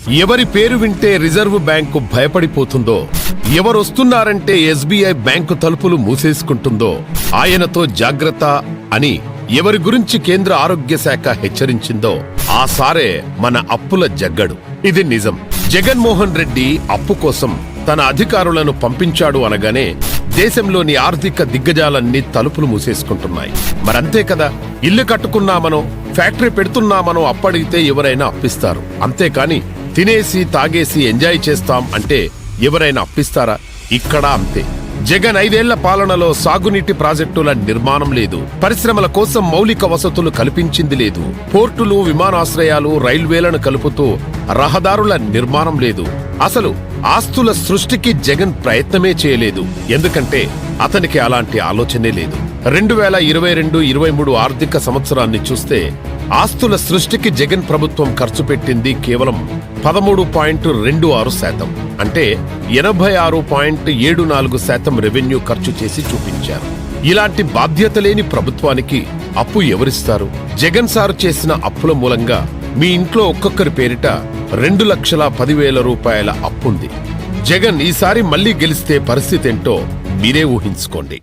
ఎవరి పేరు వింటే రిజర్వ్ బ్యాంకు భయపడిపోతుందో, ఎవరొస్తున్నారంటే ఎస్బీఐ బ్యాంకు తలుపులు మూసేసుకుంటుందో ఆయనతో జాగ్రత్త అని ఎవరి గురించి కేంద్ర ఆరోగ్య శాఖ హెచ్చరించిందో ఆ సారే మన అప్పుల జగ్గడు. ఇది నిజం. జగన్మోహన్ రెడ్డి అప్పు కోసం తన అధికారులను పంపించాడు అనగానే దేశంలోని ఆర్థిక దిగ్గజాలన్నీ తలుపులు మూసేసుకుంటున్నాయి. మరంతే కదా, ఇల్లు కట్టుకున్నామనో ఫ్యాక్టరీ పెడుతున్నామనో అప్పడిగితే ఎవరైనా అప్పిస్తారు. అంతేకాని తినేసి తాగేసి ఎంజాయ్ చేస్తాం అంటే ఎవరైనా అప్పిస్తారా? ఇక్కడ అంతే. జగన్ 5 ఏళ్ల పాలనలో సాగునీటి ప్రాజెక్టుల నిర్మాణం లేదు, పరిశ్రమల కోసం మౌలిక వసతులు కల్పించింది లేదు, పోర్టులు, విమానాశ్రయాలు, రైల్వేలను కలుపుతూ రహదారుల నిర్మాణం లేదు. అసలు ఆస్తుల సృష్టికి జగన్ ప్రయత్నమే చేయలేదు. ఎందుకంటే అతనికి అలాంటి ఆలోచనే లేదు. 2022-23 ఆర్థిక సంవత్సరాన్ని చూస్తే ఆస్తుల సృష్టికి జగన్ ప్రభుత్వం ఖర్చు పెట్టింది కేవలం 13.26%. అంటే 86.74% రెవెన్యూ ఖర్చు చేసి చూపించారు. ఇలాంటి బాధ్యత లేని ప్రభుత్వానికి అప్పు ఎవరిస్తారు? జగన్ సారు చేసిన అప్పుల మూలంగా మీ ఇంట్లో ఒక్కొక్కరి పేరిట 2,10,000 రూపాయల అప్పుంది. జగన్ ఈసారి మళ్లీ గెలిస్తే పరిస్థితేంటో మీరే ఊహించుకోండి.